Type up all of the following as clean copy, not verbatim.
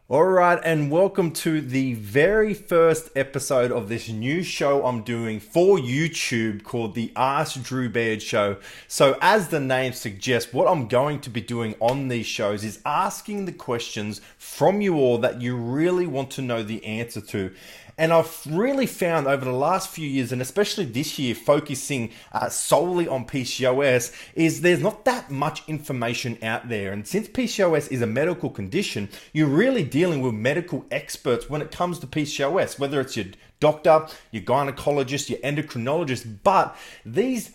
All right, and welcome to the very first episode of this new show I'm doing for YouTube called the Ask Drew Baird Show. So as the name suggests, what I'm going to be doing on these shows is asking the questions from you all that you really want to know the answer to. And I've really found over the last few years, and especially this year, focusing solely on PCOS, is there's not that much information out there. And since PCOS is a medical condition, you're really dealing with medical experts when it comes to PCOS, whether it's your doctor, your gynecologist, your endocrinologist. But these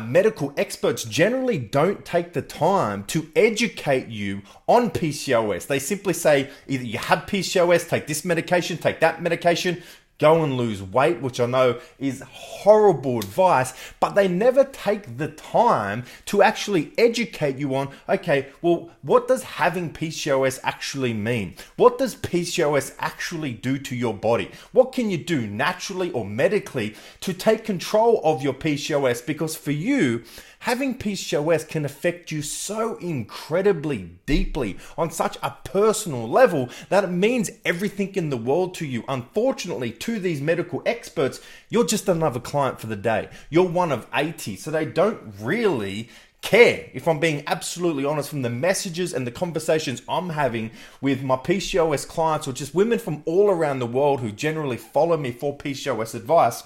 medical experts generally don't take the time to educate you on PCOS. They simply say either you have PCOS, take this medication, take that medication, go and lose weight, which I know is horrible advice, but they never take the time to actually educate you on, okay, well, what does having PCOS actually mean? What does PCOS actually do to your body? What can you do naturally or medically to take control of your PCOS? Because for you, having PCOS can affect you so incredibly deeply on such a personal level that it means everything in the world to you. Unfortunately, to these medical experts, you're just another client for the day. You're one of 80, so they don't really care, if I'm being absolutely honest, from the messages and the conversations I'm having with my PCOS clients or just women from all around the world who generally follow me for PCOS advice.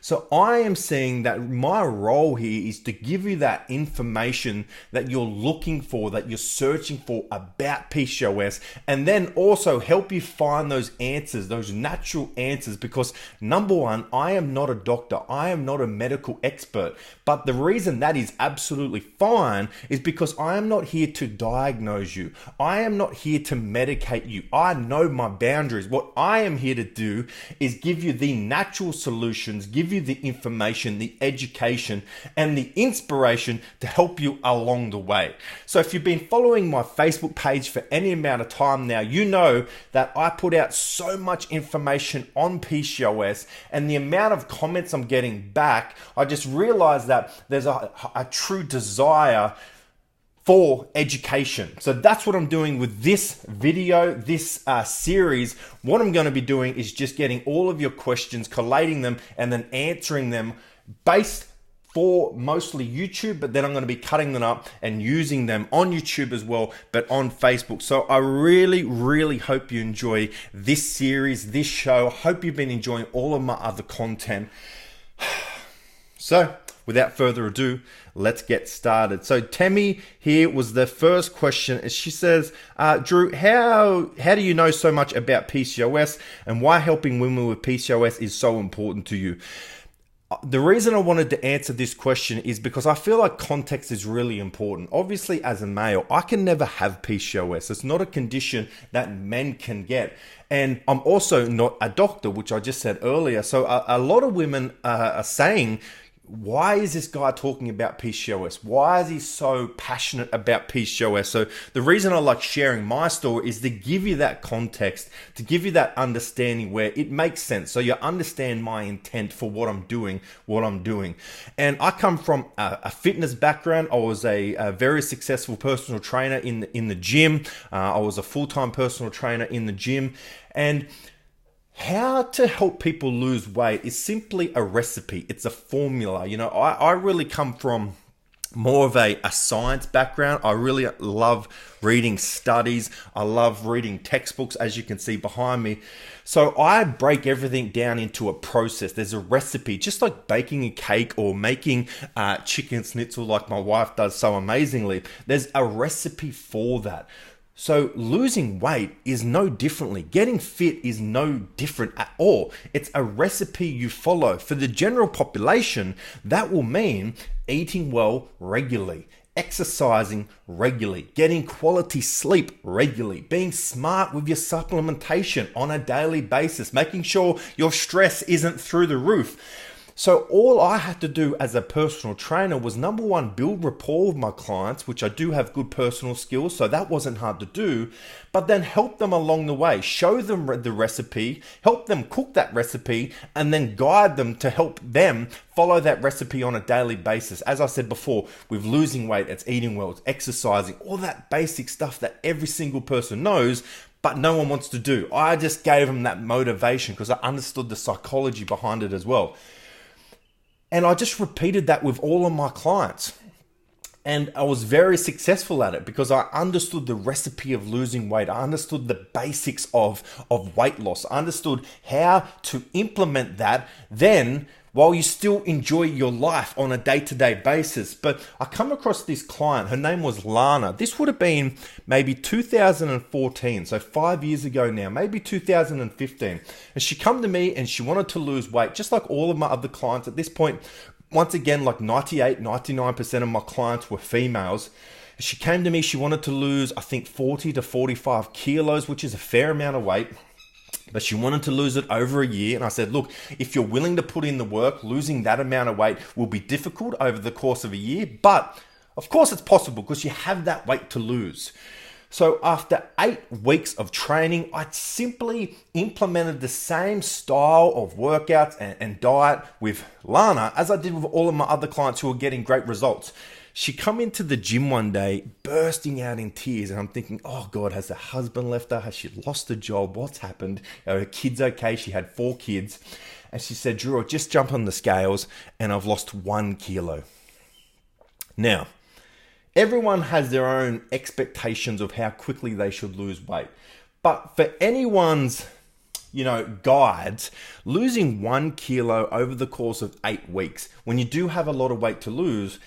So I am seeing that my role here is to give you that information that you're looking for, that you're searching for about PCOS, and then also help you find those answers, those natural answers, because number one, I am not a doctor. I am not a medical expert. But the reason that is absolutely fine is because I am not here to diagnose you. I am not here to medicate you. I know my boundaries. What I am here to do is give you the natural solutions, give you the information, the education, and the inspiration to help you along the way. So if you've been following my Facebook page for any amount of time now, you know that I put out so much information on PCOS, and the amount of comments I'm getting back, I just realized that there's a true desire for education. So that's what I'm doing with this video, this series. What I'm going to be doing is just getting all of your questions, collating them, and then answering them based for mostly YouTube, but then I'm going to be cutting them up and using them on YouTube as well, but on Facebook. So I really hope you enjoy this series, this show. I hope you've been enjoying all of my other content. So without further ado, let's get started. So Temi here was the first question. She says, Drew, how do you know so much about PCOS and why helping women with PCOS is so important to you? The reason I wanted to answer this question is because I feel like context is really important. Obviously, as a male, I can never have PCOS. It's not a condition that men can get. And I'm also not a doctor, which I just said earlier. So a lot of women are saying, why is this guy talking about PCOS? Why is he so passionate about PCOS? So the reason I like sharing my story is to give you that context, to give you that understanding where it makes sense. So you understand my intent for what I'm doing. And I come from a fitness background. I was a very successful personal trainer in the gym. I was a full-time personal trainer in the gym. And how to help people lose weight is simply a recipe. It's a formula. You know, I really come from more of a science background. I really love reading studies. I love reading textbooks, as you can see behind me. So I break everything down into a process. There's a recipe, just like baking a cake or making chicken schnitzel like my wife does so amazingly. There's a recipe for that. So losing weight is no differently. Getting fit is no different at all. It's a recipe you follow. For the general population, that will mean eating well regularly, exercising regularly, getting quality sleep regularly, being smart with your supplementation on a daily basis, making sure your stress isn't through the roof. So all I had to do as a personal trainer was, number one, build rapport with my clients, which I do have good personal skills, so that wasn't hard to do, but then help them along the way, show them the recipe, help them cook that recipe, and then guide them to help them follow that recipe on a daily basis. As I said before, with losing weight, it's eating well, it's exercising, all that basic stuff that every single person knows. but no one wants to do. I just gave them that motivation because I understood the psychology behind it as well. And I just repeated that with all of my clients. And I was very successful at it because I understood the recipe of losing weight. I understood the basics of weight loss. I understood how to implement that then while you still enjoy your life on a day-to-day basis. But I come across this client, her name was Lana. This would have been maybe 2014, so 5 years ago now, maybe 2015. And she come to me and she wanted to lose weight, just like all of my other clients at this point. Once again, like 99% of my clients were females. She came to me, she wanted to lose, I think 40 to 45 kilos, which is a fair amount of weight. But she wanted to lose it over a year. And I said, look, if you're willing to put in the work, losing that amount of weight will be difficult over the course of a year. But of course it's possible because you have that weight to lose. So after 8 weeks of training, I simply implemented the same style of workouts and diet with Lana as I did with all of my other clients who were getting great results. She come into the gym one day bursting out in tears, and I'm thinking, oh God, has her husband left her? Has she lost her job? What's happened? Are her kids okay? She had 4 kids. And she said, Drew, I just jumped on the scales and I've lost 1 kilo. Now, everyone has their own expectations of how quickly they should lose weight. But for anyone's, guides, losing 1 kilo over the course of 8 weeks, when you do have a lot of weight to lose,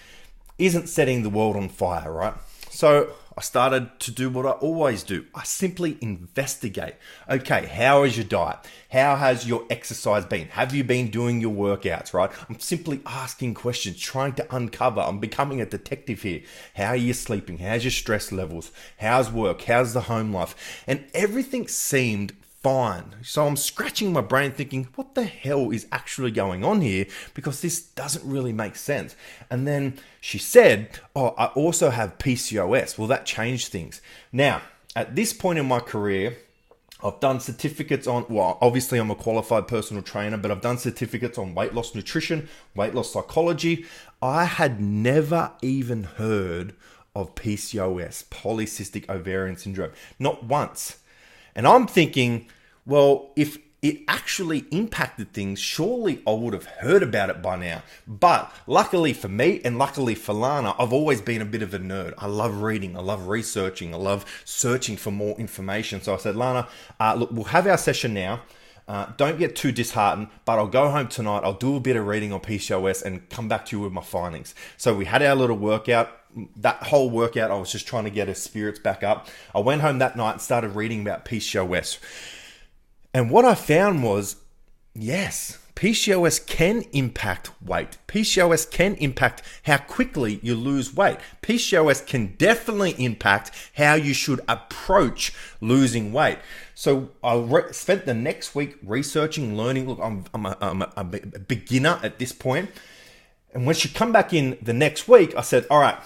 isn't setting the world on fire, right? So I started to do what I always do. I simply investigate. Okay, how is your diet? How has your exercise been? Have you been doing your workouts, right? I'm simply asking questions, trying to uncover. I'm becoming a detective here. How are you sleeping? How's your stress levels? How's work? How's the home life? And everything seemed fine. So I'm scratching my brain thinking, what the hell is actually going on here? Because this doesn't really make sense. And then she said, oh, I also have PCOS. Well, that changed things. Now, at this point in my career, I've done certificates on, well, obviously I'm a qualified personal trainer, but I've done certificates on weight loss nutrition, weight loss psychology. I had never even heard of PCOS, polycystic ovarian syndrome, not once. And I'm thinking, well, if it actually impacted things, surely I would have heard about it by now. But luckily for me and luckily for Lana, I've always been a bit of a nerd. I love reading, I love researching, I love searching for more information. So I said, Lana, look, we'll have our session now. Don't get too disheartened, but I'll go home tonight. I'll do a bit of reading on PCOS and come back to you with my findings. So we had our little workout. That whole workout, I was just trying to get her spirits back up. I went home that night and started reading about PCOS. And what I found was, yes, PCOS can impact weight. PCOS can impact how quickly you lose weight. PCOS can definitely impact how you should approach losing weight. So I spent the next week researching, learning. Look, I'm a beginner at this point. And when she come back in the next week, I said, all right,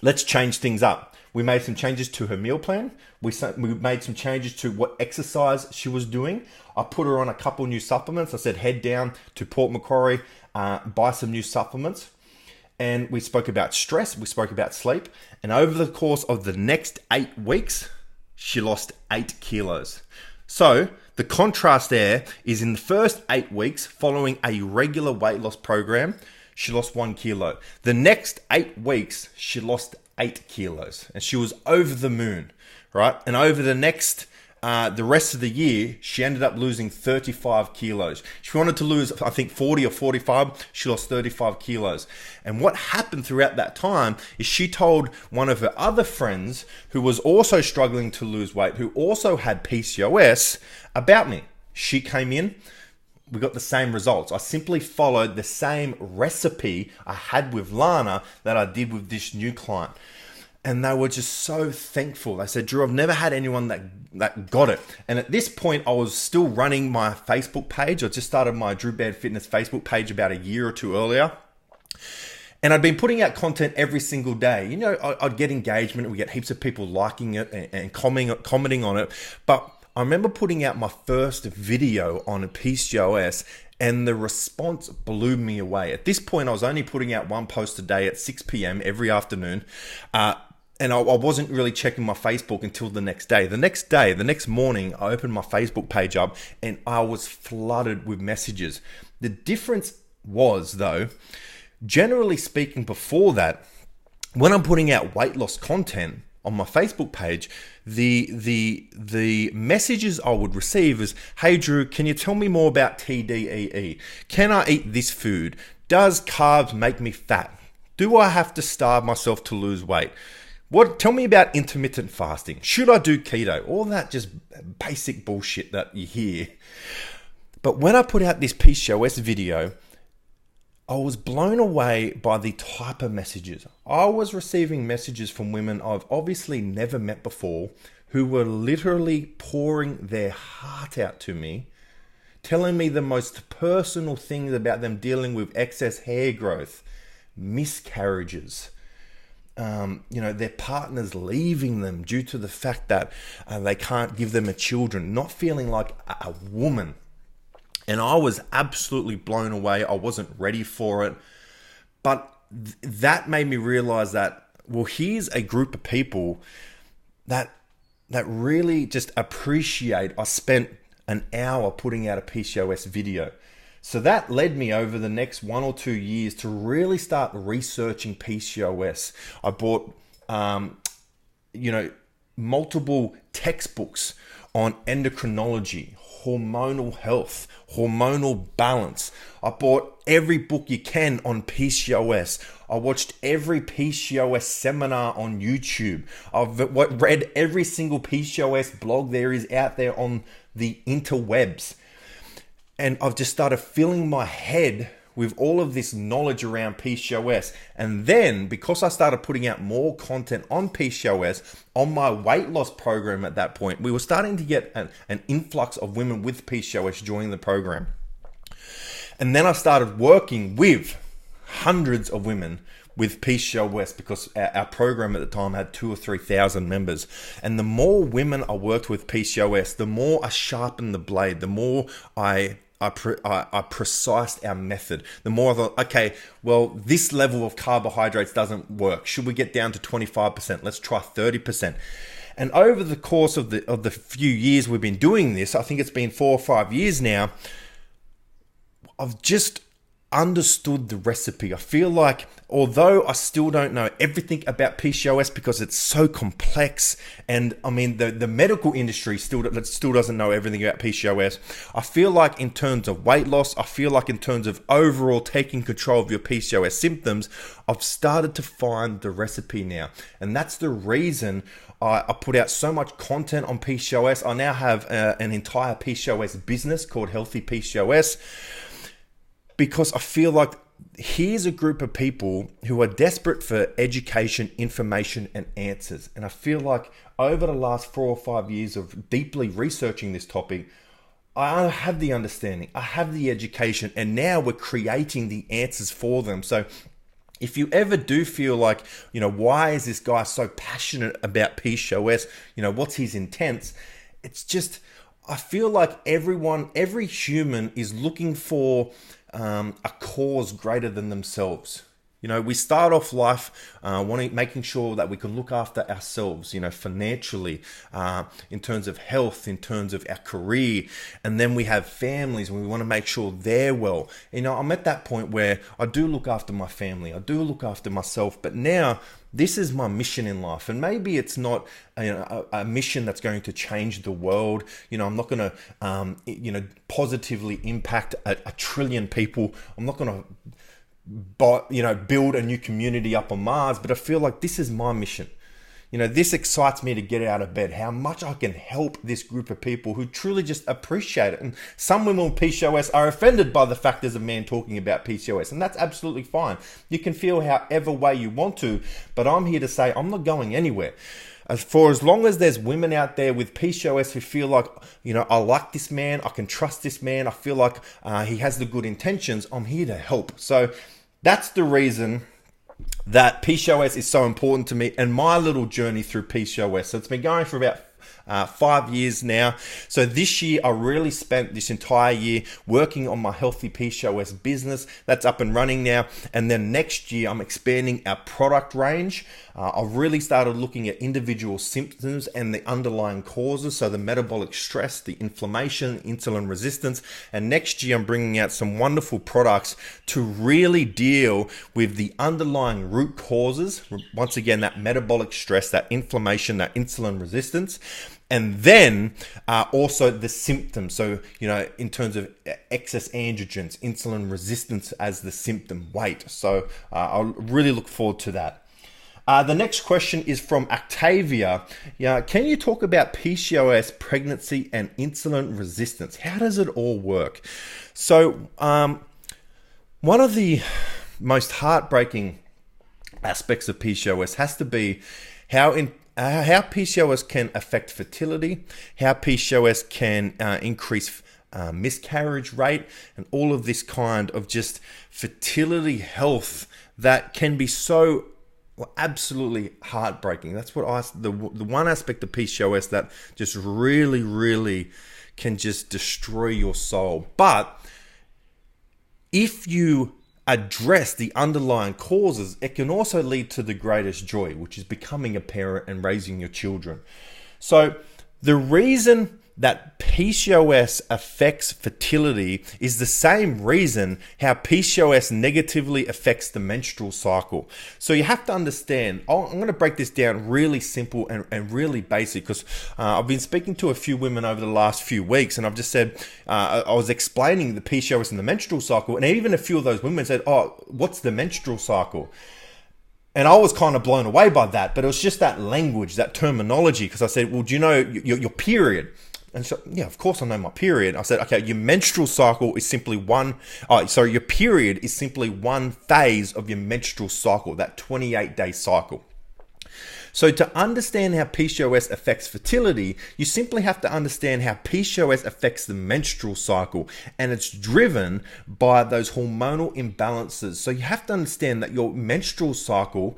let's change things up. We made some changes to her meal plan. We made some changes to what exercise she was doing. I put her on a couple new supplements. I said, head down to Port Macquarie, buy some new supplements. And we spoke about stress. We spoke about sleep. And over the course of the next 8 weeks, she lost 8 kilos. So the contrast there is in the first 8 weeks following a regular weight loss program, she lost 1 kilo. The next 8 weeks, she lost 8 kilos and she was over the moon, right? And over the next, the rest of the year, she ended up losing 35 kilos. She wanted to lose, I think 40 or 45. She lost 35 kilos. And what happened throughout that time is she told one of her other friends who was also struggling to lose weight, who also had PCOS, about me. She came in. We got the same results. I simply followed the same recipe I had with Lana that I did with this new client. And they were just so thankful. They said, Drew, I've never had anyone that got it. And at this point, I was still running my Facebook page. I just started my Drew Baird Fitness Facebook page about a year or two earlier. And I'd been putting out content every single day. You know, I'd get engagement. We get heaps of people liking it and commenting on it. But I remember putting out my first video on a PCOS and the response blew me away. At this point, I was only putting out one post a day at 6 p.m. every afternoon. and I wasn't really checking my Facebook until the next day. The next morning, I opened my Facebook page up and I was flooded with messages. The difference was, though, generally speaking, before that, when I'm putting out weight loss content on my Facebook page, the messages I would receive is, "Hey Drew, can you tell me more about TDEE? Can I eat this food? Does carbs make me fat? Do I have to starve myself to lose weight? Tell me about intermittent fasting. Should I do keto?" All that just basic bullshit that you hear. But when I put out this PCOS video, I was blown away by the type of messages. I was receiving messages from women I've obviously never met before who were literally pouring their heart out to me, telling me the most personal things about them dealing with excess hair growth, miscarriages, their partners leaving them due to the fact that they can't give them children, not feeling like a woman. And I was absolutely blown away. I wasn't ready for it. But that made me realize that, well, here's a group of people that really just appreciate I spent an hour putting out a PCOS video. So that led me over the next 1 or 2 years to really start researching PCOS. I bought, multiple textbooks on endocrinology, hormonal health, hormonal balance. I bought every book you can on PCOS. I watched every PCOS seminar on YouTube. I've read every single PCOS blog there is out there on the interwebs. And I've just started filling my head with all of this knowledge around PCOS. And then, because I started putting out more content on PCOS, on my weight loss program at that point, we were starting to get an influx of women with PCOS joining the program. And then I started working with hundreds of women with PCOS because our program at the time had 2,000 or 3,000 members. And the more women I worked with PCOS, the more I sharpened the blade, the more I precised our method. The more I thought, okay, well, this level of carbohydrates doesn't work. Should we get down to 25%? Let's try 30%. And over the course of the few years we've been doing this, I think it's been 4 or 5 years now, I've just understood the recipe. I feel like, although I still don't know everything about PCOS because it's so complex, and I mean the medical industry still doesn't know everything about PCOS, I feel like in terms of weight loss, I feel like in terms of overall taking control of your PCOS symptoms, I've started to find the recipe now. And that's the reason I put out so much content on PCOS. I now have an entire PCOS business called Healthy PCOS, because I feel like here's a group of people who are desperate for education, information, and answers. And I feel like over the last 4 or 5 years of deeply researching this topic, I have the understanding, I have the education, and now we're creating the answers for them. So if you ever do feel like, why is this guy so passionate about PCOS? What's his intent? It's just, I feel like every human is looking for a cause greater than themselves. We start off life making sure that we can look after ourselves, financially, in terms of health, in terms of our career, and then we have families and we want to make sure they're well. I'm at that point where I do look after my family, I do look after myself, but now this is my mission in life. And maybe it's not a mission that's going to change the world. I'm not going to, positively impact a trillion people. I'm not going to, build a new community up on Mars. But I feel like this is my mission. This excites me to get out of bed, how much I can help this group of people who truly just appreciate it. And some women with PCOS are offended by the fact there's a man talking about PCOS, and that's absolutely fine. You can feel however way you want to, but I'm here to say I'm not going anywhere. As long as there's women out there with PCOS who feel like, I like this man, I can trust this man, I feel like he has the good intentions, I'm here to help. So that's the reason that PCOS is so important to me and my little journey through PCOS. So it's been going for about 5 years now. So this year, I really spent this entire year working on my healthy PCOS business. That's up and running now. And then next year, I'm expanding our product range. I've really started looking at individual symptoms and the underlying causes. So the metabolic stress, the inflammation, insulin resistance. And next year, I'm bringing out some wonderful products to really deal with the underlying root causes. Once again, that metabolic stress, that inflammation, that insulin resistance. And then also the symptoms. So, in terms of excess androgens, insulin resistance as the symptom, weight. So I'll really look forward to that. The next question is from Octavia. Can you talk about PCOS, pregnancy, and insulin resistance? How does it all work? So one of the most heartbreaking aspects of PCOS has to be how PCOS can affect fertility, how PCOS can increase miscarriage rate, and all of this kind of just fertility health that can be so absolutely heartbreaking. That's what the one aspect of PCOS that just really, really can just destroy your soul. But if you address the underlying causes, it can also lead to the greatest joy, which is becoming a parent and raising your children. So the reason that PCOS affects fertility is the same reason how PCOS negatively affects the menstrual cycle. So you have to understand, I'm going to break this down really simple and really basic, because I've been speaking to a few women over the last few weeks, and I've just said, I was explaining the PCOS and the menstrual cycle, and even a few of those women said, what's the menstrual cycle? And I was kind of blown away by that, but it was just that language, that terminology, because I said, well, do you know your period? And so, yeah, of course I know my period. I said, okay, your menstrual cycle is simply your period is simply one phase of your menstrual cycle, that 28-day cycle. So to understand how PCOS affects fertility, you simply have to understand how PCOS affects the menstrual cycle, and it's driven by those hormonal imbalances. So you have to understand that your menstrual cycle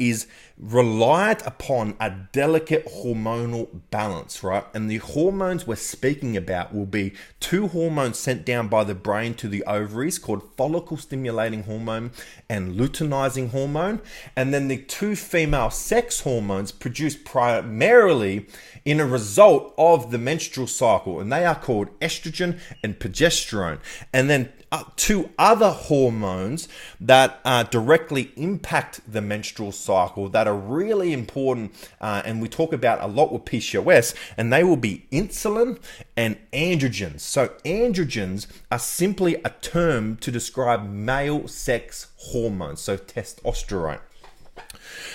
is reliant upon a delicate hormonal balance, right? And the hormones we're speaking about will be two hormones sent down by the brain to the ovaries called follicle stimulating hormone and luteinizing hormone, and then the two female sex hormones produced primarily in a result of the menstrual cycle, and they are called estrogen and progesterone. And then two other hormones that directly impact the menstrual cycle that are really important, and we talk about a lot with PCOS, and they will be insulin and androgens. So androgens are simply a term to describe male sex hormones, so testosterone.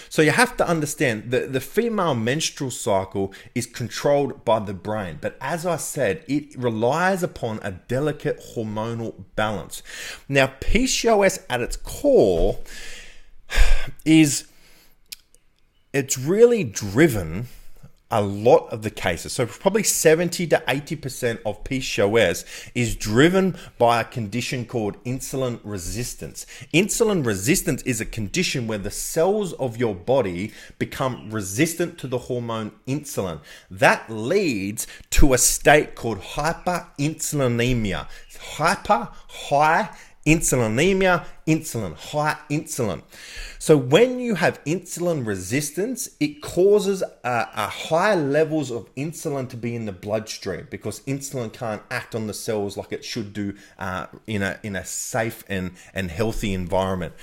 So you have to understand that the female menstrual cycle is controlled by the brain. But as I said, it relies upon a delicate hormonal balance. Now, PCOS at its core it's really driven a lot of the cases. So probably 70 to 80% of PCOS is driven by a condition called insulin resistance. Insulin resistance is a condition where the cells of your body become resistant to the hormone insulin. That leads to a state called hyperinsulinemia. High insulinemia, insulin, high insulin. So when you have insulin resistance, it causes a high levels of insulin to be in the bloodstream, because insulin can't act on the cells like it should do in a safe and healthy environment.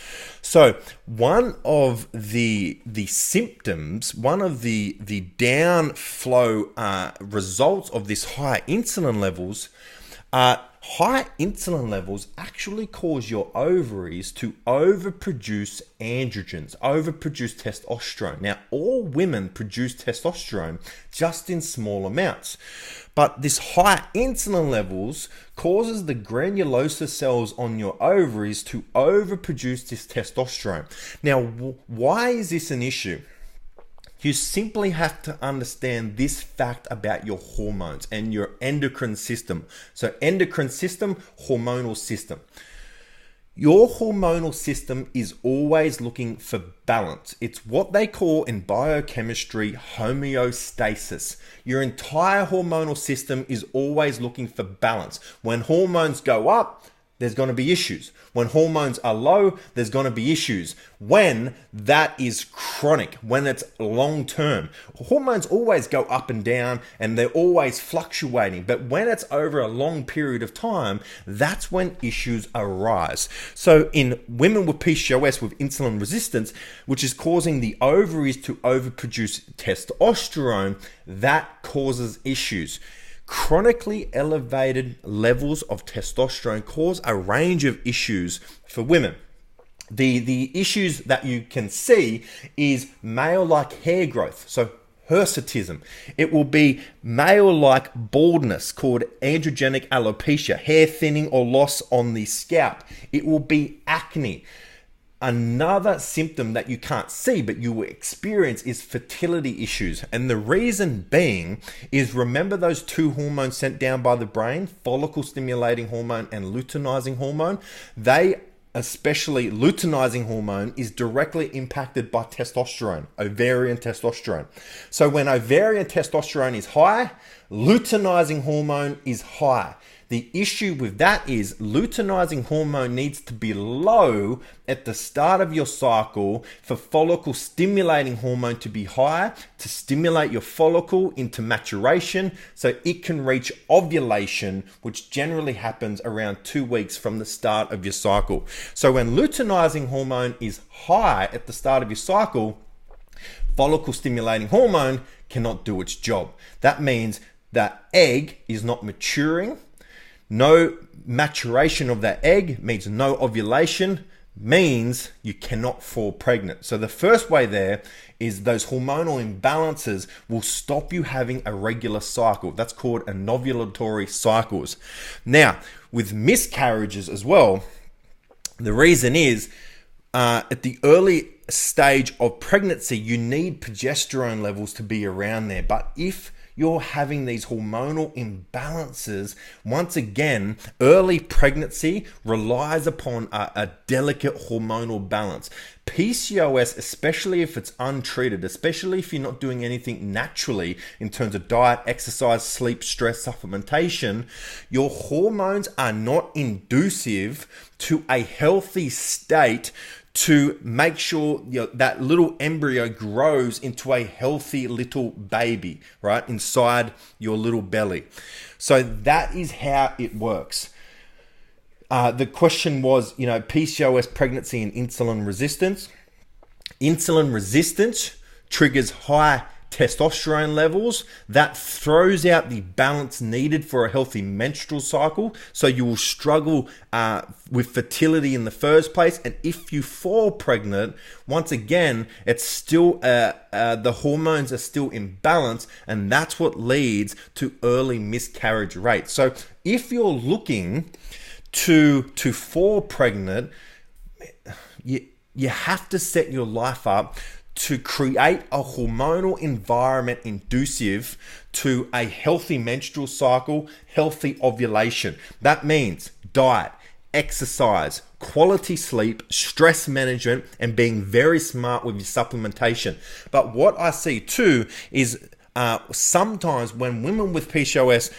So one of the symptoms, one of the downflow results of this high insulin levels, high insulin levels actually cause your ovaries to overproduce androgens, overproduce testosterone. Now, all women produce testosterone just in small amounts, but this high insulin levels causes the granulosa cells on your ovaries to overproduce this testosterone. Now, why is this an issue? You simply have to understand this fact about your hormones and your endocrine system. So endocrine system, hormonal system. Your hormonal system is always looking for balance. It's what they call in biochemistry homeostasis. Your entire hormonal system is always looking for balance. When hormones go up, there's going to be issues. When hormones are low, there's going to be issues. When that is chronic, when it's long term, hormones always go up and down and they're always fluctuating. But when it's over a long period of time, that's when issues arise. So in women with PCOS with insulin resistance, which is causing the ovaries to overproduce testosterone, that causes issues. Chronically elevated levels of testosterone cause a range of issues for women. The issues that you can see is male-like hair growth, so hirsutism. It will be male-like baldness called androgenic alopecia, hair thinning or loss on the scalp. It will be acne. Another symptom that you can't see but you will experience is fertility issues. And the reason being is, remember those two hormones sent down by the brain, follicle stimulating hormone and luteinizing hormone? They, especially luteinizing hormone, is directly impacted by testosterone, ovarian testosterone. So when ovarian testosterone is high, luteinizing hormone is high. The issue with that is luteinizing hormone needs to be low at the start of your cycle for follicle stimulating hormone to be high, to stimulate your follicle into maturation so it can reach ovulation, which generally happens around 2 weeks from the start of your cycle. So when luteinizing hormone is high at the start of your cycle, follicle stimulating hormone cannot do its job. That means that egg is not maturing. No maturation of that egg means no ovulation, means you cannot fall pregnant. So the first way there is those hormonal imbalances will stop you having a regular cycle. That's called anovulatory cycles. Now, with miscarriages as well, the reason is at the early stage of pregnancy, you need progesterone levels to be around there. But if you're having these hormonal imbalances, once again, early pregnancy relies upon a delicate hormonal balance. PCOS, especially if it's untreated, especially if you're not doing anything naturally in terms of diet, exercise, sleep, stress, supplementation, your hormones are not inducive to a healthy state to make sure that little embryo grows into a healthy little baby, right, inside your little belly. So that is how it works. The question was, PCOS, pregnancy, and insulin resistance. Insulin resistance triggers high testosterone levels. That throws out the balance needed for a healthy menstrual cycle. So you will struggle with fertility in the first place. And if you fall pregnant, once again, it's still the hormones are still in balance, and that's what leads to early miscarriage rates. So if you're looking to fall pregnant, you have to set your life up to create a hormonal environment inducive to a healthy menstrual cycle, healthy ovulation. That means diet, exercise, quality sleep, stress management, and being very smart with your supplementation. But what I see too is sometimes when women with PCOS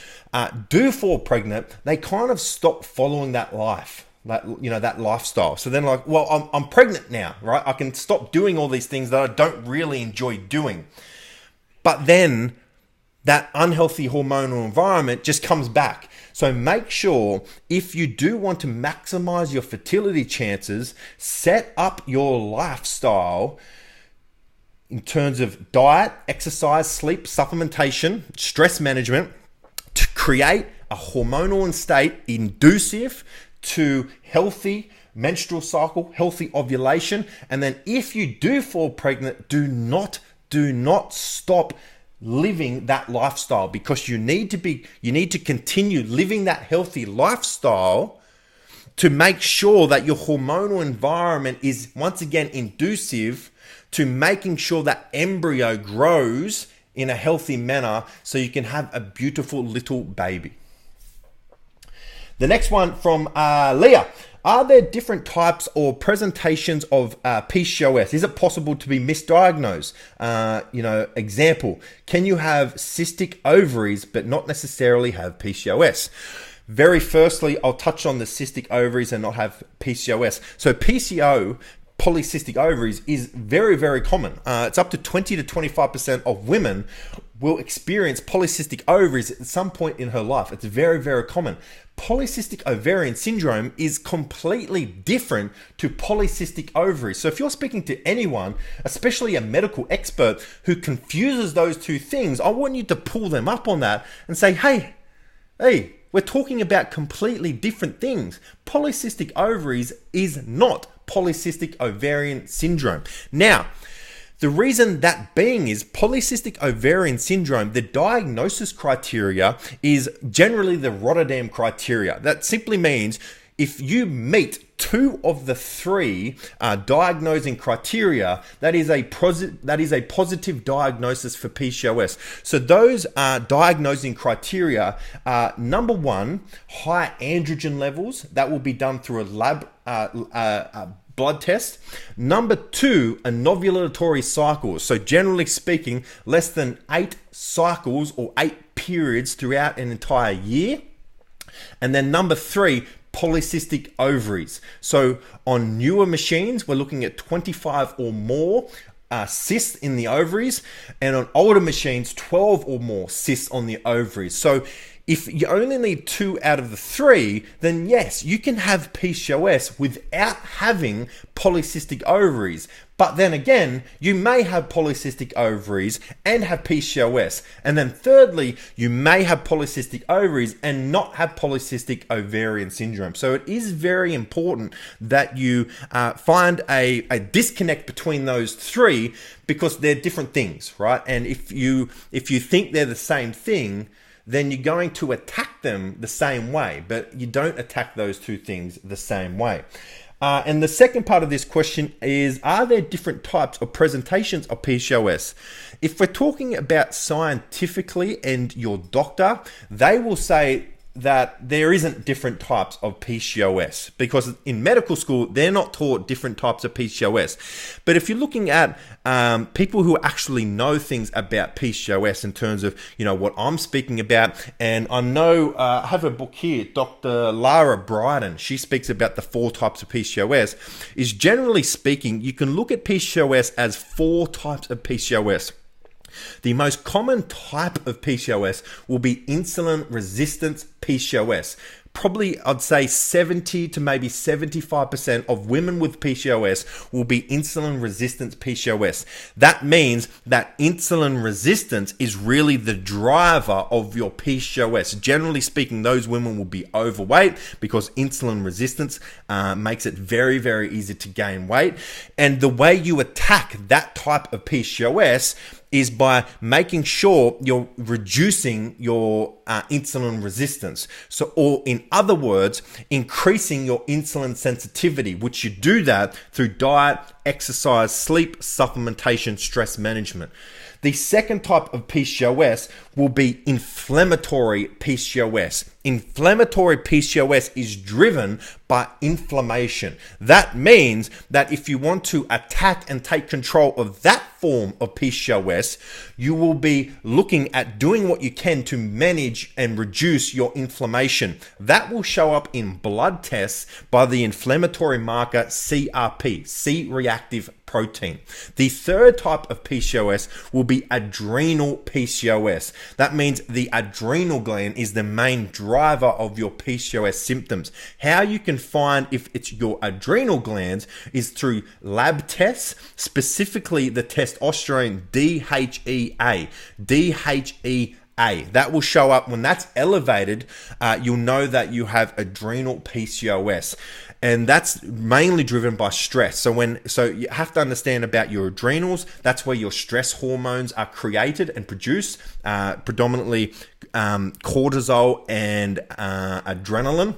do fall pregnant, they kind of stop following that life. That lifestyle. So then well, I'm pregnant now, right? I can stop doing all these things that I don't really enjoy doing. But then that unhealthy hormonal environment just comes back. So make sure, if you do want to maximize your fertility chances, set up your lifestyle in terms of diet, exercise, sleep, supplementation, stress management to create a hormonal state inducive to healthy menstrual cycle, healthy ovulation. And then if you do fall pregnant, do not stop living that lifestyle, because you need to continue living that healthy lifestyle to make sure that your hormonal environment is once again inducive to making sure that embryo grows in a healthy manner so you can have a beautiful little baby. The next one from Leah. Are there different types or presentations of PCOS? Is it possible to be misdiagnosed? Example, can you have cystic ovaries but not necessarily have PCOS? Very firstly, I'll touch on the cystic ovaries and not have PCOS. So PCO, polycystic ovaries, is very, very common. It's up to 20 to 25% of women will experience polycystic ovaries at some point in her life. It's very, very common. Polycystic ovarian syndrome is completely different to polycystic ovaries. So if you're speaking to anyone, especially a medical expert who confuses those two things, I want you to pull them up on that and say, hey, we're talking about completely different things. Polycystic ovaries is not polycystic ovarian syndrome. Now, the reason that being is polycystic ovarian syndrome, the diagnosis criteria is generally the Rotterdam criteria. That simply means if you meet 2 of the 3 diagnosing criteria, that is a positive diagnosis for PCOS. So those diagnosing criteria are, number 1, high androgen levels. That will be done through a lab blood test. Number 2, anovulatory cycles. So generally speaking, less than 8 cycles or 8 periods throughout an entire year. And then number 3, polycystic ovaries. So on newer machines, we're looking at 25 or more cysts in the ovaries, and on older machines, 12 or more cysts on the ovaries. So if you only need 2 out of the 3, then yes, you can have PCOS without having polycystic ovaries. But then again, you may have polycystic ovaries and have PCOS. And then thirdly, you may have polycystic ovaries and not have polycystic ovarian syndrome. So it is very important that you find a disconnect between those 3, because they're different things, right? And if you think they're the same thing, then you're going to attack them the same way, but you don't attack those 2 things the same way. And the second part of this question is, are there different types or presentations of PCOS? If we're talking about scientifically and your doctor, they will say that there isn't different types of PCOS, because in medical school, they're not taught different types of PCOS. But if you're looking at people who actually know things about PCOS in terms of, what I'm speaking about, and I know, I have a book here, Dr. Lara Bryden, she speaks about the 4 types of PCOS, is generally speaking, you can look at PCOS as 4 types of PCOS. The most common type of PCOS will be insulin resistance PCOS. Probably, I'd say 70 to maybe 75% of women with PCOS will be insulin resistance PCOS. That means that insulin resistance is really the driver of your PCOS. Generally speaking, those women will be overweight because insulin resistance makes it very, very easy to gain weight. And the way you attack that type of PCOS is by making sure you're reducing your insulin resistance. So, or in other words, increasing your insulin sensitivity, which you do that through diet, exercise, sleep, supplementation, stress management. The second type of PCOS will be inflammatory PCOS. Inflammatory PCOS is driven by inflammation. That means that if you want to attack and take control of that form of PCOS, you will be looking at doing what you can to manage and reduce your inflammation. That will show up in blood tests by the inflammatory marker CRP, C-reactive protein. The third type of PCOS will be adrenal PCOS. That means the adrenal gland is the main driver of your PCOS symptoms. How you can find if it's your adrenal glands is through lab tests, specifically the testosterone DHEA. That will show up when that's elevated. You'll know that you have adrenal PCOS. And that's mainly driven by stress. So you have to understand about your adrenals. That's where your stress hormones are created and produced, predominantly cortisol and adrenaline.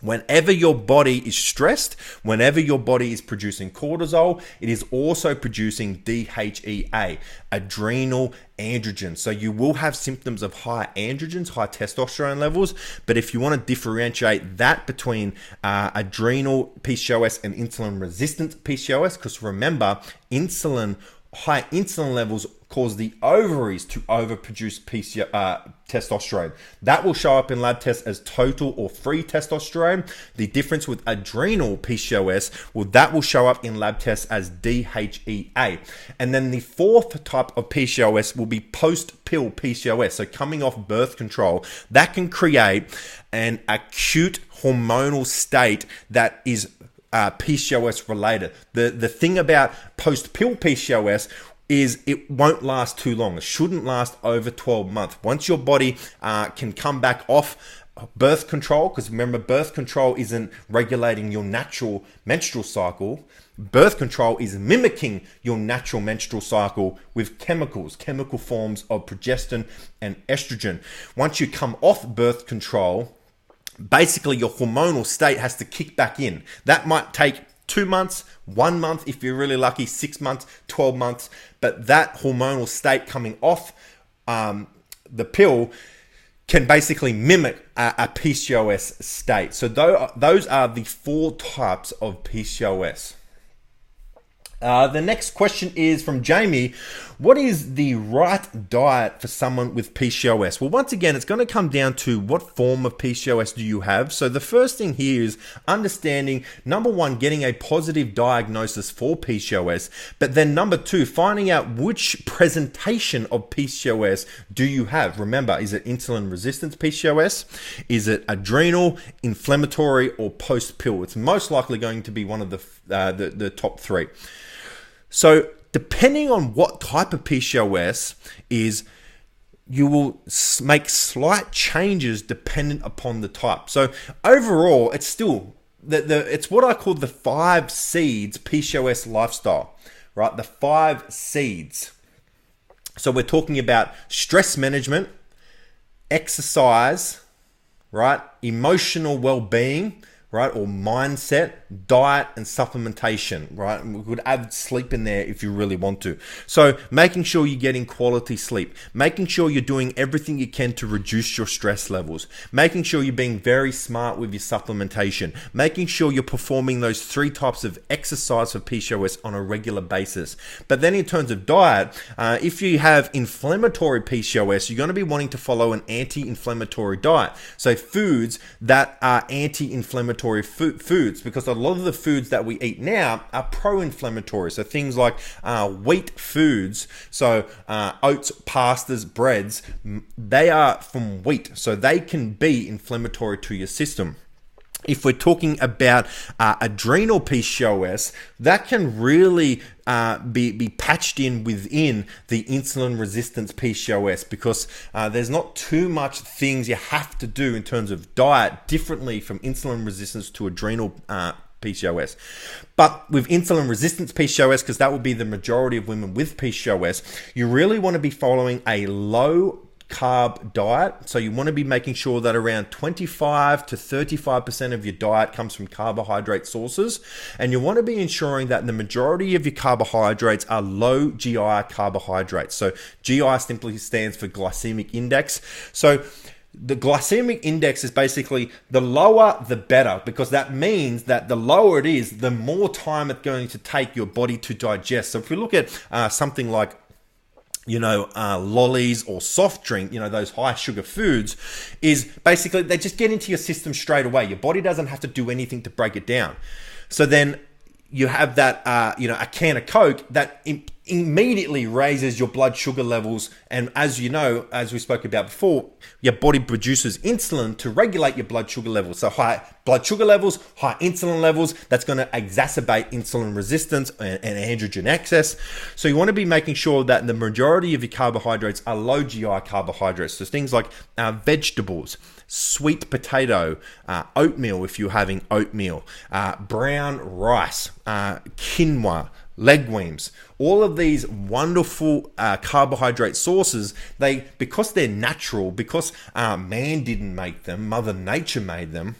Whenever your body is stressed, whenever your body is producing cortisol, it is also producing DHEA, adrenal androgens. So you will have symptoms of high androgens, high testosterone levels. But if you want to differentiate that between adrenal PCOS and insulin resistant PCOS, because remember, high insulin levels cause the ovaries to overproduce testosterone. That will show up in lab tests as total or free testosterone. The difference with adrenal PCOS, that will show up in lab tests as DHEA. And then the fourth type of PCOS will be post-pill PCOS. So coming off birth control, that can create an acute hormonal state that is PCOS related. The thing about post-pill PCOS is it won't last too long. It shouldn't last over 12 months. Once your body can come back off birth control, because remember, birth control isn't regulating your natural menstrual cycle. Birth control is mimicking your natural menstrual cycle with chemical forms of progesterone and estrogen. Once you come off birth control, basically your hormonal state has to kick back in. That might take 2 months, 1 month, if you're really lucky, 6 months, 12 months. But that hormonal state coming off the pill can basically mimic a PCOS state. So those are the 4 types of PCOS. The next question is from Jamie. What is the right diet for someone with PCOS? Well, once again, it's going to come down to what form of PCOS do you have. So the first thing here is understanding, number 1, getting a positive diagnosis for PCOS. But then number 2, finding out which presentation of PCOS do you have. Remember, is it insulin resistance PCOS? Is it adrenal, inflammatory, or post-pill? It's most likely going to be one of the top 3. So depending on what type of PCOS is, you will make slight changes dependent upon the type. So overall, it's still it's what I call the 5 seeds PCOS lifestyle, right? The 5 seeds. So we're talking about stress management, exercise, right? Emotional well-being, right? Or mindset, diet, and supplementation, right? And we could add sleep in there if you really want to. So making sure you're getting quality sleep, making sure you're doing everything you can to reduce your stress levels, making sure you're being very smart with your supplementation, making sure you're performing those 3 types of exercise for PCOS on a regular basis. But then in terms of diet, if you have inflammatory PCOS, you're going to be wanting to follow an anti-inflammatory diet. So foods that are anti-inflammatory foods, because a lot of the foods that we eat now are pro-inflammatory. So things like wheat foods, so oats, pastas, breads, they are from wheat, so they can be inflammatory to your system. If we're talking about adrenal PCOS, that can really be patched in within the insulin resistance PCOS, because there's not too much things you have to do in terms of diet differently from insulin resistance to adrenal PCOS. But with insulin resistance PCOS, because that will be the majority of women with PCOS, you really want to be following a low carb diet. So you want to be making sure that around 25 to 35% of your diet comes from carbohydrate sources, and you want to be ensuring that the majority of your carbohydrates are low GI carbohydrates. So GI simply stands for glycemic index. So the glycemic index is basically the lower the better, because that means that the lower it is, the more time it's going to take your body to digest. So if we look at something like lollies or soft drink, those high sugar foods, is basically they just get into your system straight away. Your body doesn't have to do anything to break it down. So then you have that, a can of Coke that immediately raises your blood sugar levels. And as you know, as we spoke about before, your body produces insulin to regulate your blood sugar levels. So high blood sugar levels, high insulin levels, that's going to exacerbate insulin resistance and androgen excess. So you want to be making sure that the majority of your carbohydrates are low GI carbohydrates. So things like vegetables, sweet potato, oatmeal if you're having oatmeal, brown rice, quinoa, legumes, all of these wonderful carbohydrate sources, because they're natural, because man didn't make them, Mother Nature made them,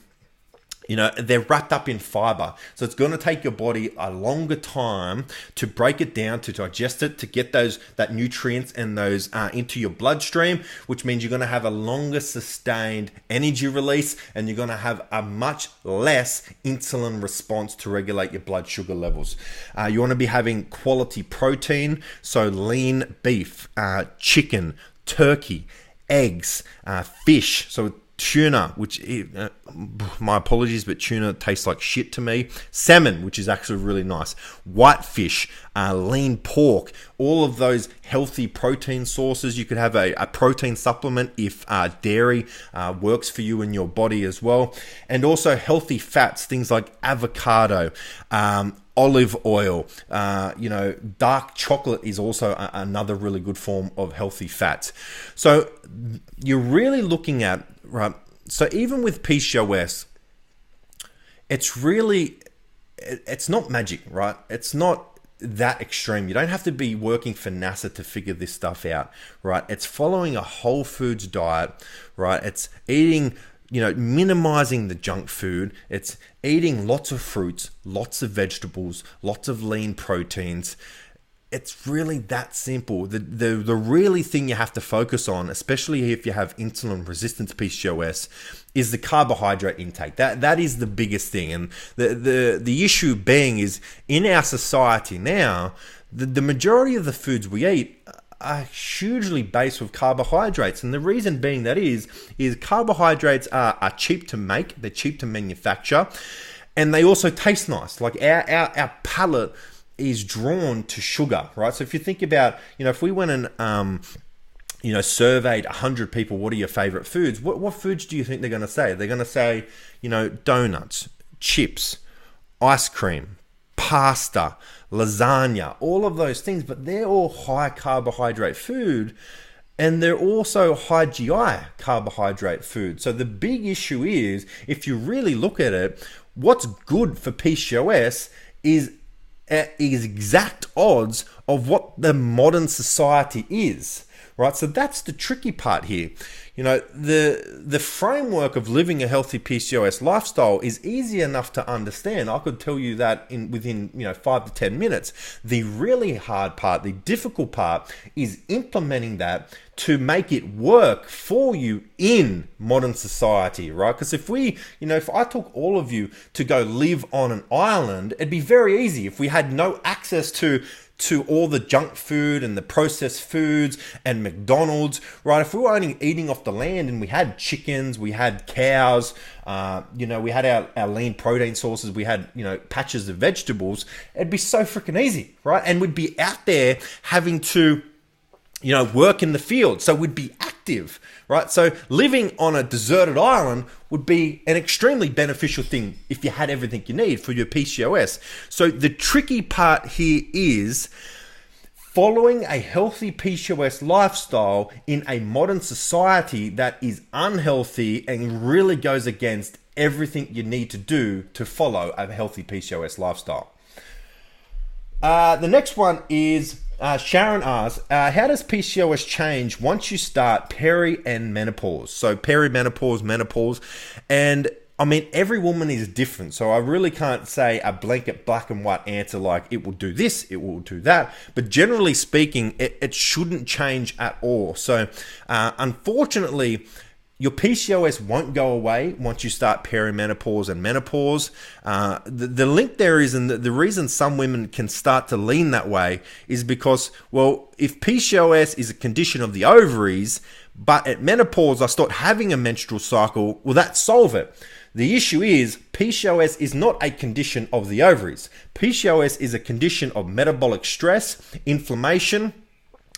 they're wrapped up in fiber. So it's going to take your body a longer time to break it down, to digest it, to get that nutrients and those into your bloodstream, which means you're going to have a longer sustained energy release, and you're going to have a much less insulin response to regulate your blood sugar levels. You want to be having quality protein, so lean beef, chicken, turkey, eggs, fish, so tuna, which my apologies, but tuna tastes like shit to me. Salmon, which is actually really nice. Whitefish, lean pork, all of those healthy protein sources. You could have a protein supplement if dairy works for you in your body as well. And also healthy fats, things like avocado, olive oil, dark chocolate is also another really good form of healthy fats. So you're really looking at, right, so even with PCOS, it's not magic, right? It's not that extreme. You don't have to be working for NASA to figure this stuff out, right? It's following a whole foods diet, right? It's eating, minimizing the junk food. It's eating lots of fruits, lots of vegetables, lots of lean proteins. It's really that simple. The really thing you have to focus on, especially if you have insulin resistance PCOS, is the carbohydrate intake. That is the biggest thing. And the issue being is, in our society now, the majority of the foods we eat are hugely based with carbohydrates. And the reason being that is carbohydrates are cheap to make, they're cheap to manufacture, and they also taste nice. Like our palate is drawn to sugar, right? So if you think about, if we went and surveyed 100 people, what are your favorite foods? What foods do you think they're going to say? They're going to say, donuts, chips, ice cream, pasta, lasagna, all of those things, but they're all high carbohydrate food, and they're also high GI carbohydrate food. So the big issue is, if you really look at it, what's good for PCOS is exact odds of what the modern society is, right? So that's the tricky part here. The framework of living a healthy PCOS lifestyle is easy enough to understand. I could tell you that within 5 to 10 minutes. The really hard part, the difficult part, is implementing that to make it work for you in modern society, right? Because if I took all of you to go live on an island, it'd be very easy. If we had no access to all the junk food and the processed foods and McDonald's, right? If we were only eating off the land and we had chickens, we had cows, we had our lean protein sources, we had, patches of vegetables, it'd be so freaking easy, right? And we'd be out there having to, work in the field. So we'd be active, right? So living on a deserted island would be an extremely beneficial thing if you had everything you need for your PCOS. So the tricky part here is following a healthy PCOS lifestyle in a modern society that is unhealthy and really goes against everything you need to do to follow a healthy PCOS lifestyle. The next one is Sharon asks, how does PCOS change once you start peri and menopause? So perimenopause, menopause, and I mean, every woman is different. So I really can't say a blanket black and white answer like it will do this, it will do that. But generally speaking, it shouldn't change at all. So unfortunately, your PCOS won't go away once you start perimenopause and menopause. The link there is, and the reason some women can start to lean that way is because, well, if PCOS is a condition of the ovaries, but at menopause I start having a menstrual cycle, well, that solve it. The issue is PCOS is not a condition of the ovaries. PCOS is a condition of metabolic stress, inflammation,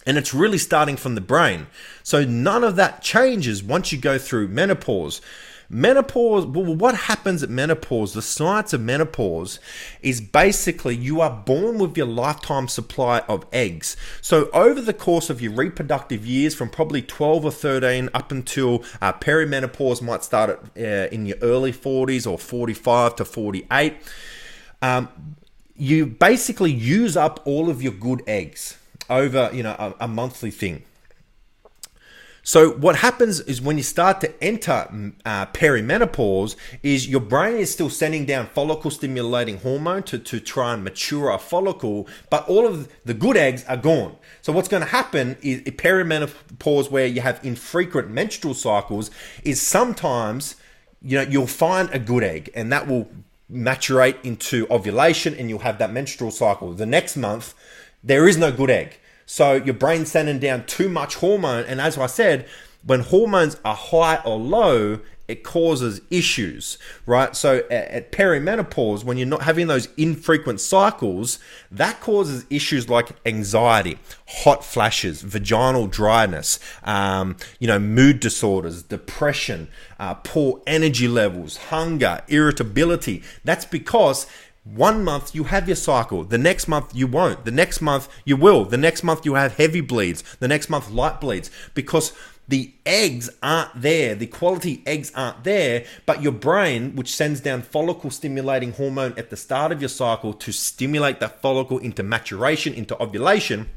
and it's really starting from the brain. So none of that changes once you go through menopause. Menopause, well, what happens at menopause? The science of menopause is basically you are born with your lifetime supply of eggs. So over the course of your reproductive years, from probably 12 or 13 up until perimenopause might start in your early 40s or 45 to 48, you basically use up all of your good eggs over a monthly thing. So what happens is when you start to enter perimenopause is your brain is still sending down follicle stimulating hormone to try and mature a follicle, but all of the good eggs are gone. So what's going to happen is perimenopause, where you have infrequent menstrual cycles, is sometimes you'll find a good egg and that will maturate into ovulation and you'll have that menstrual cycle. The next month, there is no good egg. So your brain's sending down too much hormone. And as I said, when hormones are high or low, it causes issues, right? So at perimenopause, when you're not having those infrequent cycles, that causes issues like anxiety, hot flashes, vaginal dryness, mood disorders, depression, poor energy levels, hunger, irritability. That's because 1 month you have your cycle, the next month you won't, the next month you will, the next month you have heavy bleeds, the next month light bleeds, because the eggs aren't there, the quality eggs aren't there, but your brain, which sends down follicle stimulating hormone at the start of your cycle to stimulate that follicle into maturation, into ovulation,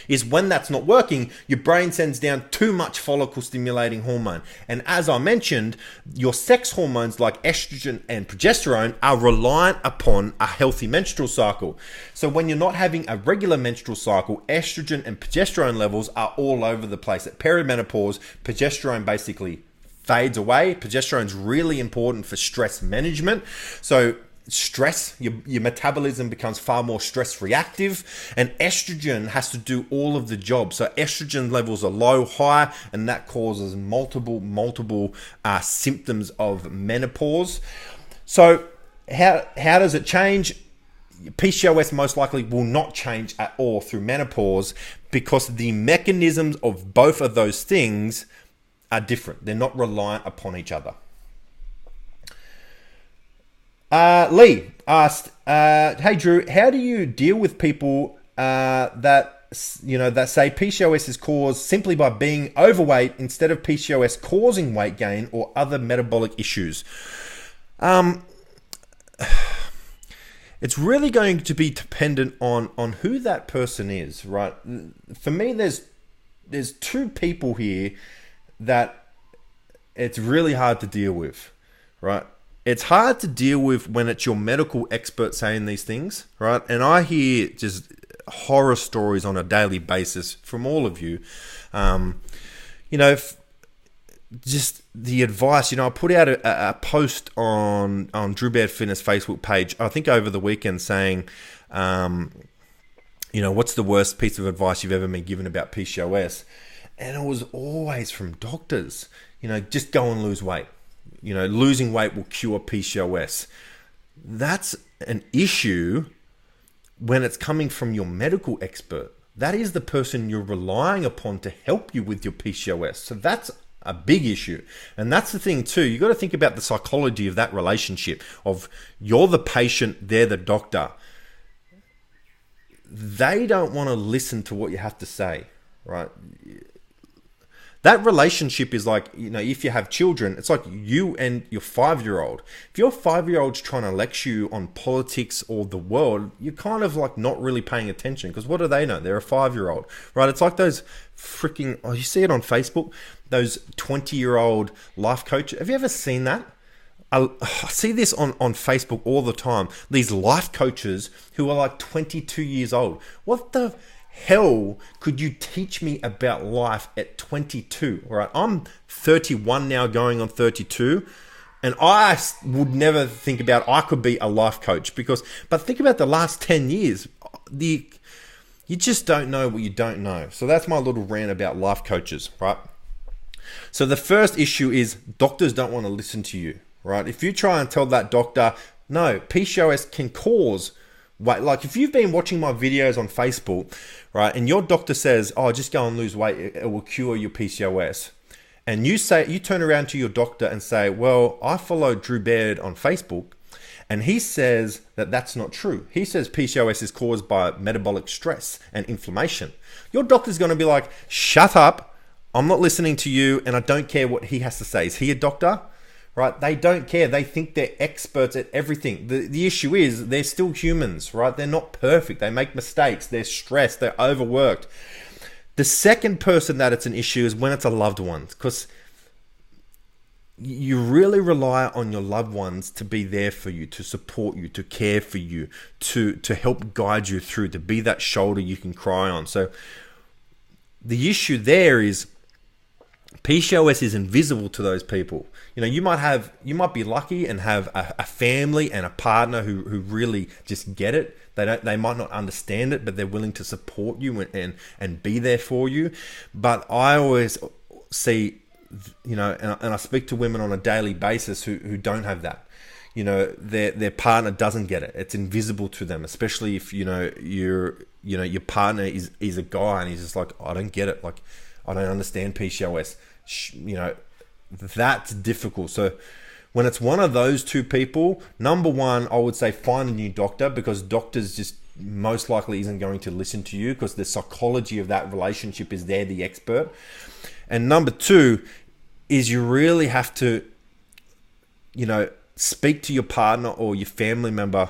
is when that's not working, your brain sends down too much follicle stimulating hormone. And as I mentioned, your sex hormones like estrogen and progesterone are reliant upon a healthy menstrual cycle. So when you're not having a regular menstrual cycle, estrogen and progesterone levels are all over the place. At perimenopause, progesterone basically fades away. Progesterone is really important for stress management. So stress, your metabolism becomes far more stress reactive, and estrogen has to do all of the jobs. So estrogen levels are low, high, and that causes multiple symptoms of menopause. So how does it change? PCOS most likely will not change at all through menopause, because the mechanisms of both of those things are different. They're not reliant upon each other. Lee asked, "Hey Drew, how do you deal with people that say PCOS is caused simply by being overweight instead of PCOS causing weight gain or other metabolic issues?" It's really going to be dependent on who that person is, right? For me, there's two people here that it's really hard to deal with, right? It's hard to deal with when it's your medical expert saying these things, right? And I hear just horror stories on a daily basis from all of you. Just the advice, I put out a post on Drew Baird Fitness Facebook page, I think over the weekend, saying, what's the worst piece of advice you've ever been given about PCOS? And it was always from doctors, just go and lose weight. Losing weight will cure PCOS. That's an issue when it's coming from your medical expert. That is the person you're relying upon to help you with your PCOS. So that's a big issue. And that's the thing too. You got to think about the psychology of that relationship of you're the patient, they're the doctor. They don't want to listen to what you have to say, right? That relationship is like, if you have children, it's like you and your 5-year-old. If your 5-year-old's trying to lecture you on politics or the world, you're kind of like not really paying attention, because what do they know? They're a 5-year-old, right? It's like those freaking, you see it on Facebook, those 20-year-old life coaches. Have you ever seen that? I see this on Facebook all the time. These life coaches who are like 22 years old. What the hell could you teach me about life at 22? All right, I'm 31 now, going on 32, and I would never think about I could be a life coach, but think about the last 10 years. You just don't know what you don't know. So that's my little rant about life coaches, right? So the first issue is doctors don't want to listen to you, right? If you try and tell that doctor, no, PCOS can cause weight. Like if you've been watching my videos on Facebook, right, and your doctor says, "Oh, just go and lose weight, it will cure your PCOS," and you turn around to your doctor and say, "Well, I follow Drew Baird on Facebook, and he says that that's not true. He says PCOS is caused by metabolic stress and inflammation." Your doctor's going to be like, "Shut up, I'm not listening to you, and I don't care what he has to say." Is he a doctor? Right? They don't care. They think they're experts at everything. The issue is they're still humans, right? They're not perfect. They make mistakes. They're stressed. They're overworked. The second person that it's an issue is when it's a loved one, because you really rely on your loved ones to be there for you, to support you, to care for you, to help guide you through, to be that shoulder you can cry on. So the issue there is PCOS is invisible to those people. You might be lucky and have a family and a partner who really just get it. They might not understand it, but they're willing to support you and be there for you. But I always see, and I speak to women on a daily basis who don't have that. Their partner doesn't get it. It's invisible to them, especially if your partner is a guy and he's just like, I don't get it. Like, I don't understand PCOS. That's difficult. So when it's one of those two people, number one, I would say find a new doctor, because doctors just most likely isn't going to listen to you, because the psychology of that relationship is they're the expert. And number two is you really have to, speak to your partner or your family member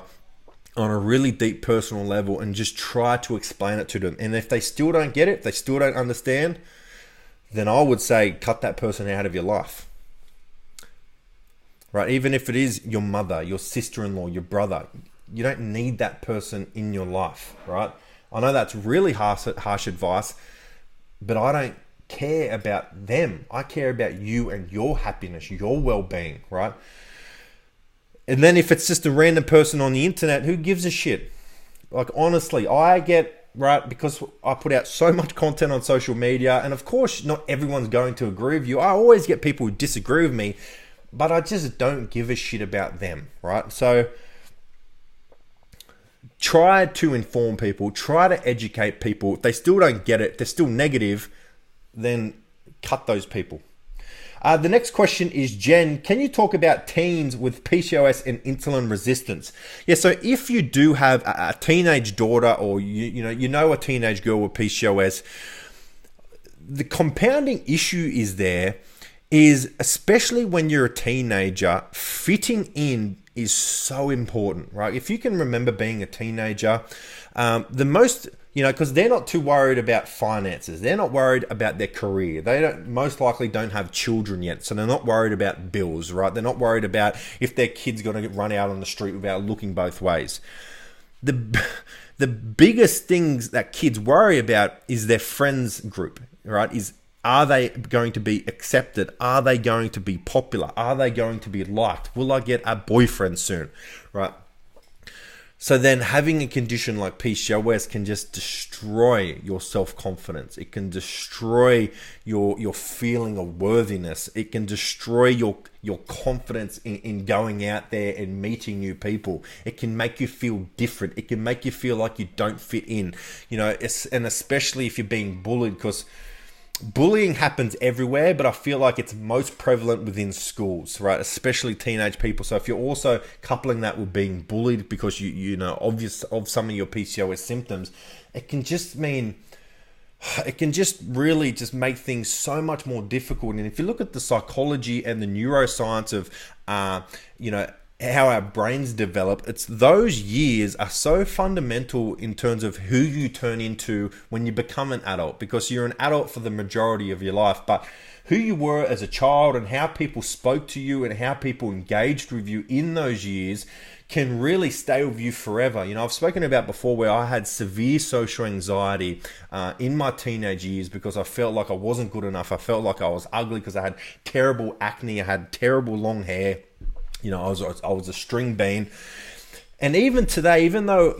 on a really deep personal level and just try to explain it to them. And if they still don't get it, if they still don't understand, then I would say cut that person out of your life. Right? Even if it is your mother, your sister-in-law, your brother, you don't need that person in your life, right? I know that's really harsh advice, but I don't care about them. I care about you and your happiness, your well-being, right? And then if it's just a random person on the internet, who gives a shit? Like, honestly, I get, right, because I put out so much content on social media, and of course, not everyone's going to agree with you. I always get people who disagree with me, but I just don't give a shit about them, right? So try to inform people, try to educate people. If they still don't get it, they're still negative, then cut those people. The next question is, Jen, can you talk about teens with PCOS and insulin resistance? Yeah, so if you do have a teenage daughter, or you know a teenage girl with PCOS, the compounding issue is especially when you're a teenager, fitting in is so important, right? If you can remember being a teenager, because they're not too worried about finances. They're not worried about their career. They most likely don't have children yet, so they're not worried about bills, right? They're not worried about if their kid's going to run out on the street without looking both ways. The biggest things that kids worry about is their friends group, right? Are they going to be accepted? Are they going to be popular? Are they going to be liked? Will I get a boyfriend soon, right? So then having a condition like PCOS can just destroy your self-confidence. It can destroy your feeling of worthiness. It can destroy your confidence in going out there and meeting new people. It can make you feel different. It can make you feel like you don't fit in. And especially if you're being bullied, because bullying happens everywhere, but I feel like it's most prevalent within schools, right? Especially teenage people. So if you're also coupling that with being bullied because you know obvious of some of your PCOS symptoms, it can just really just make things so much more difficult. And if you look at the psychology and the neuroscience of how our brains develop, it's those years are so fundamental in terms of who you turn into when you become an adult, because you're an adult for the majority of your life, but who you were as a child and how people spoke to you and how people engaged with you in those years can really stay with you forever. I've spoken about before where I had severe social anxiety in my teenage years because I felt like I wasn't good enough. I felt like I was ugly because I had terrible acne. I had terrible long hair. I was a string bean. And even today, even though,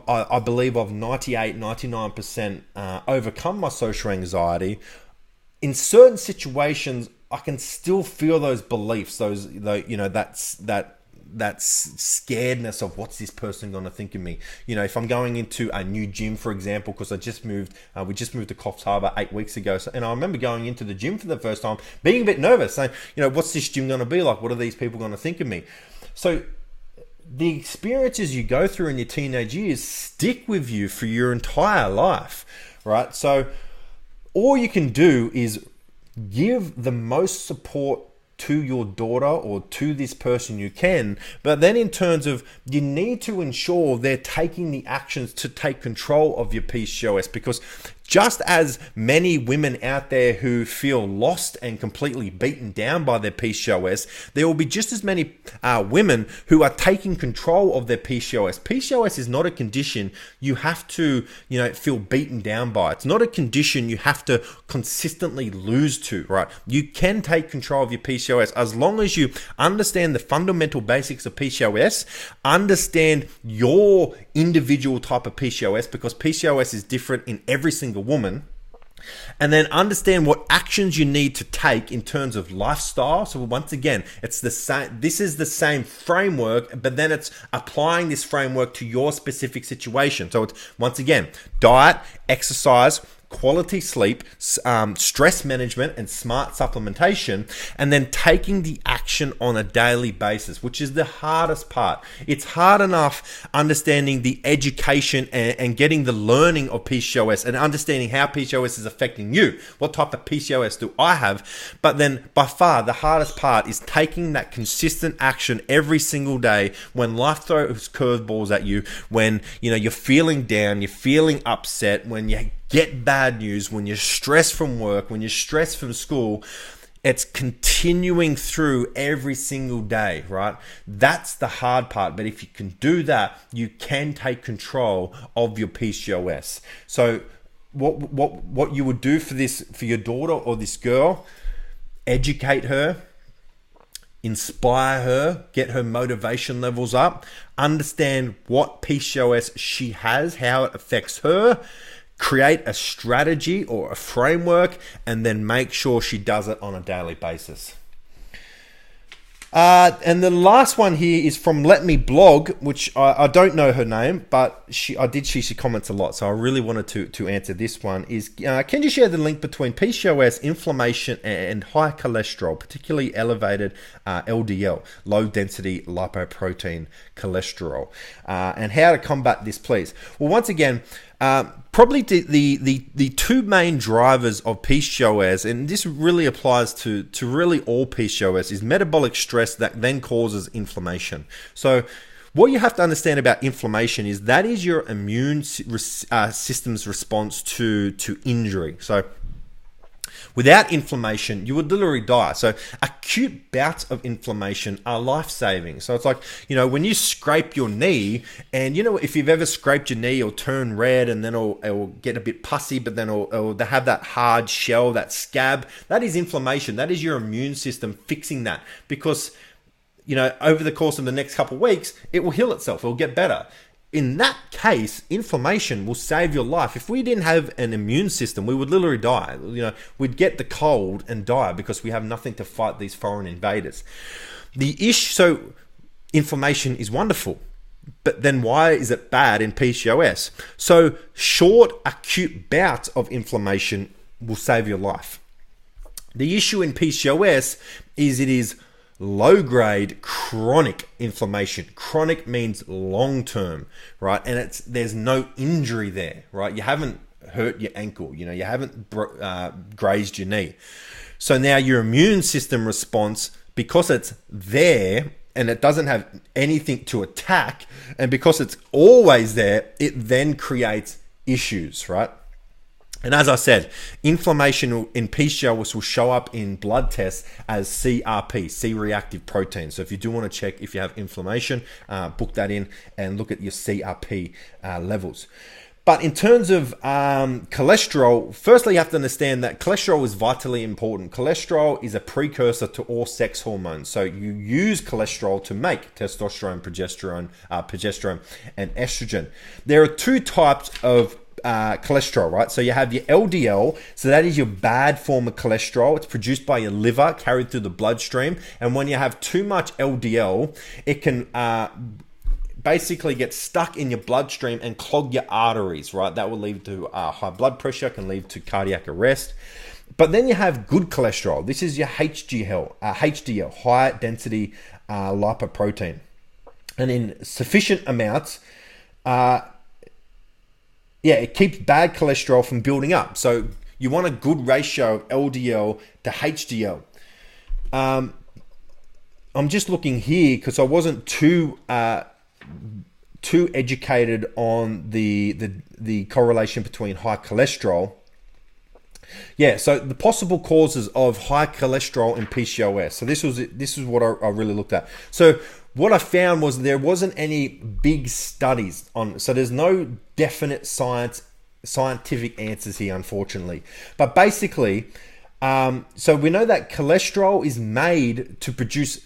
I believe I've 99% overcome my social anxiety, in certain situations, I can still feel those beliefs, that scaredness of what's this person going to think of me. If I'm going into a new gym, for example, because we just moved to Coffs Harbour 8 weeks ago. And I remember going into the gym for the first time, being a bit nervous, saying, what's this gym going to be like? What are these people going to think of me? So the experiences you go through in your teenage years stick with you for your entire life, right? So all you can do is give the most support to your daughter or to this person you can, but then in terms of you need to ensure they're taking the actions to take control of your PCOS, because just as many women out there who feel lost and completely beaten down by their PCOS, there will be just as many women who are taking control of their PCOS. PCOS is not a condition you have to, feel beaten down by. It's not a condition you have to consistently lose to, right? You can take control of your PCOS as long as you understand the fundamental basics of PCOS, understand your individual type of PCOS, because PCOS is different in every single woman, and then understand what actions you need to take in terms of lifestyle. So once again, it's the same. This is the same framework, but then it's applying this framework to your specific situation. So it's, once again, diet, exercise, quality sleep, stress management, and smart supplementation, and then taking the action on a daily basis, which is the hardest part. It's hard enough understanding the education and getting the learning of PCOS and understanding how PCOS is affecting you. What type of PCOS do I have? But then by far the hardest part is taking that consistent action every single day when life throws curveballs at you, when you're feeling down, you're feeling upset, when you get bad news, when you're stressed from work, when you're stressed from school. It's continuing through every single day, right? That's the hard part. But if you can do that, you can take control of your PCOS. So what you would do for your daughter or this girl, educate her, inspire her, get her motivation levels up, understand what PCOS she has, how it affects her, create a strategy or a framework, and then make sure she does it on a daily basis. And the last one here is from Let Me Blog, which I don't know her name, but she comments a lot, so I really wanted to answer this one. Is can you share the link between PCOS, inflammation, and high cholesterol, particularly elevated LDL, low density lipoprotein cholesterol, and how to combat this, please? Well, once again, probably the two main drivers of PCOS, and this really applies to really all PCOS, is metabolic stress that then causes inflammation. So what you have to understand about inflammation is that is your immune system's response to injury. So without inflammation, you would literally die. So acute bouts of inflammation are life-saving. So it's like, when you scrape your knee, and if you've ever scraped your knee, it'll turn red and then it'll get a bit pussy, but then it'll have that hard shell, that scab. That is inflammation. That is your immune system fixing that, because over the course of the next couple of weeks, it will heal itself. It'll get better. In that case, inflammation will save your life. If we didn't have an immune system, we would literally die. We'd get the cold and die because we have nothing to fight these foreign invaders. So inflammation is wonderful, but then why is it bad in PCOS? So short, acute bouts of inflammation will save your life. The issue in PCOS is it is low-grade chronic inflammation. Chronic means long-term, right? And there's no injury there, right? You haven't hurt your ankle, you haven't grazed your knee. So now your immune system response, because it's there and it doesn't have anything to attack, and because it's always there, it then creates issues, right? And as I said, inflammation in PCOS will show up in blood tests as CRP, C-reactive protein. So if you do want to check if you have inflammation, book that in and look at your CRP levels. But in terms of cholesterol, firstly, you have to understand that cholesterol is vitally important. Cholesterol is a precursor to all sex hormones. So you use cholesterol to make testosterone, progesterone, and estrogen. There are two types of cholesterol, right? So you have your LDL, so that is your bad form of cholesterol. It's produced by your liver, carried through the bloodstream. And when you have too much LDL, it can basically get stuck in your bloodstream and clog your arteries, right? That will lead to high blood pressure, can lead to cardiac arrest. But then you have good cholesterol. This is your HDL, high density lipoprotein. And in sufficient amounts, it keeps bad cholesterol from building up. So you want a good ratio of LDL to HDL. I'm just looking here because I wasn't too too educated on the correlation between high cholesterol. Yeah, so the possible causes of high cholesterol and PCOS. So this is what I really looked at. So what I found was there wasn't any big studies on. So there's no definite scientific answers here, unfortunately. But basically, so we know that cholesterol is made to produce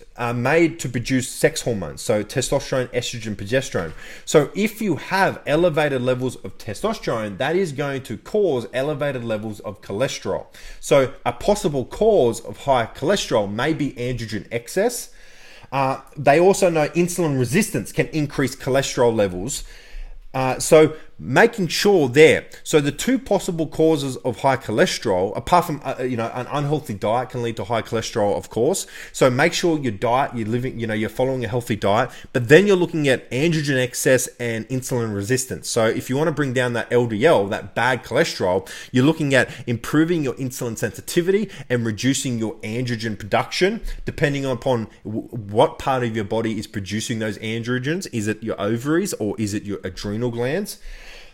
sex hormones, so testosterone, estrogen, progesterone. So if you have elevated levels of testosterone, that is going to cause elevated levels of cholesterol. So a possible cause of high cholesterol may be androgen excess. They also know insulin resistance can increase cholesterol levels. So making sure there. So the two possible causes of high cholesterol, apart from an unhealthy diet can lead to high cholesterol, of course. So make sure your diet, you're following a healthy diet. But then you're looking at androgen excess and insulin resistance. So if you want to bring down that LDL, that bad cholesterol, you're looking at improving your insulin sensitivity and reducing your androgen production, depending upon what part of your body is producing those androgens. Is it your ovaries or is it your adrenal glands?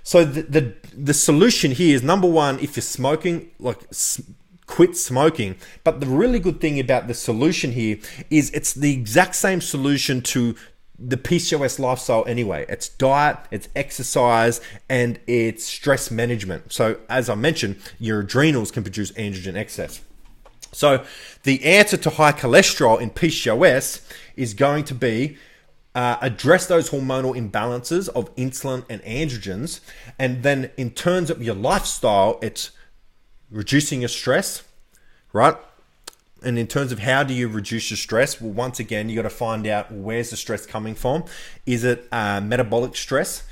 So the solution here is, number one, if you're smoking, quit smoking. But the really good thing about the solution here is it's the exact same solution to the PCOS lifestyle anyway. It's diet, it's exercise, and it's stress management. So as I mentioned, your adrenals can produce androgen excess. So the answer to high cholesterol in PCOS is going to be address those hormonal imbalances of insulin and androgens. And then in terms of your lifestyle, it's reducing your stress, right? And in terms of how do you reduce your stress? Well, once again, you got to find out where's the stress coming from. Is it metabolic stress?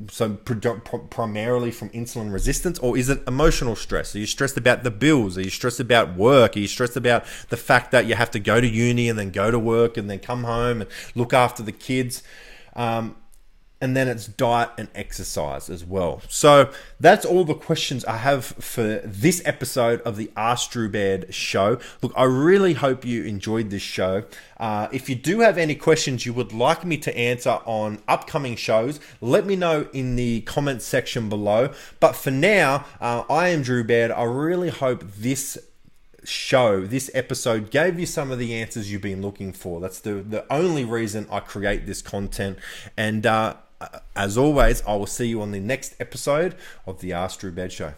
So primarily from insulin resistance, or is it emotional stress? Are you stressed about the bills? Are you stressed about work? Are you stressed about the fact that you have to go to uni and then go to work and then come home and look after the kids? And then it's diet and exercise as well. So that's all the questions I have for this episode of the Ask Drew Baird Show. Look, I really hope you enjoyed this show. If you do have any questions you would like me to answer on upcoming shows, let me know in the comments section below. But for now, I am Drew Baird. I really hope this episode gave you some of the answers you've been looking for. That's the only reason I create this content. And as always, I will see you on the next episode of the Ask Drew Baird Show.